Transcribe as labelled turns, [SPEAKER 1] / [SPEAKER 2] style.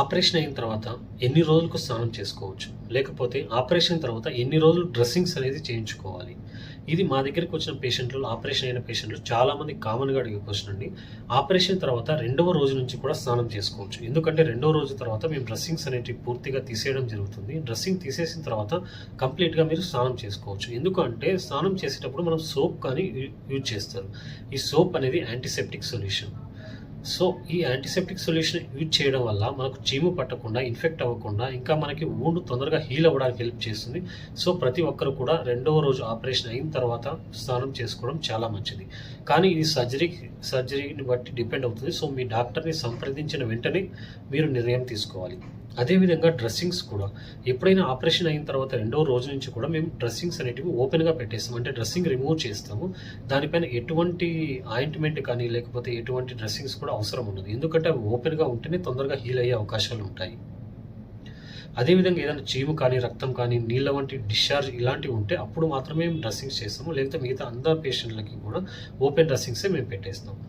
[SPEAKER 1] Operation అయిన తర్వాత ఎన్ని రోజులకు స్నానం చేసుకోవచ్చు, లేకపోతే ఆపరేషన్ తర్వాత ఎన్ని రోజులు డ్రెస్సింగ్స్ అనేది చేయించుకోవాలి? ఇది మా దగ్గరికి వచ్చిన పేషెంట్లు, ఆపరేషన్ అయిన పేషెంట్లు చాలామంది కామన్గా అడిగే క్వశ్చన్ అండి. ఆపరేషన్ తర్వాత రెండవ రోజు నుంచి కూడా స్నానం చేసుకోవచ్చు. ఎందుకంటే రెండవ రోజు తర్వాత మేము డ్రెస్సింగ్స్ అనేటివి పూర్తిగా తీసేయడం జరుగుతుంది. డ్రెస్సింగ్ తీసేసిన తర్వాత కంప్లీట్గా మీరు స్నానం చేసుకోవచ్చు. ఎందుకంటే స్నానం చేసేటప్పుడు మనం సోప్ కానీ యూజ్ చేస్తారు. ఈ సోప్ అనేది యాంటీసెప్టిక్ సొల్యూషన్. సో ఈ యాంటీసెప్టిక్ సొల్యూషన్ యూజ్ చేయడం వల్ల మనకు చీము పట్టకుండా, ఇన్ఫెక్ట్ అవ్వకుండా, ఇంకా మనకి వూండ్ తొందరగా హీల్ అవ్వడానికి హెల్ప్ చేస్తుంది. సో ప్రతి ఒక్కరు కూడా రెండవ రోజు ఆపరేషన్ అయిన తర్వాత స్నానం చేసుకోవడం చాలా మంచిది. కానీ ఇది సర్జరీని బట్టి డిపెండ్ అవుతుంది. సో మీ డాక్టర్ని సంప్రదించిన వెంటనే మీరు నిర్ణయం తీసుకోవాలి. అదేవిధంగా డ్రెస్సింగ్స్ కూడా ఎప్పుడైనా ఆపరేషన్ అయిన తర్వాత రెండవ రోజు నుంచి కూడా మేము డ్రెస్సింగ్స్ అనేటివి ఓపెన్గా పెట్టేస్తాము. అంటే డ్రెస్సింగ్ రిమూవ్ చేస్తాము. దానిపైన ఎటువంటి ఆయింట్మెంట్ కానీ లేకపోతే ఎటువంటి డ్రెస్సింగ్స్ కూడా అవసరం ఉండదు. ఎందుకంటే అవి ఓపెన్గా ఉంటేనే తొందరగా హీల్ అయ్యే అవకాశాలు ఉంటాయి. అదేవిధంగా ఏదైనా చీము కానీ, రక్తం కానీ, నీళ్ళ వంటి డిశ్చార్జ్ ఇలాంటివి ఉంటే అప్పుడు మాత్రమే మేము డ్రెస్సింగ్స్ చేస్తాము. లేకపోతే మిగతా అందరు పేషెంట్లకి కూడా ఓపెన్ డ్రెస్సింగ్సే మేము పెట్టేస్తాము.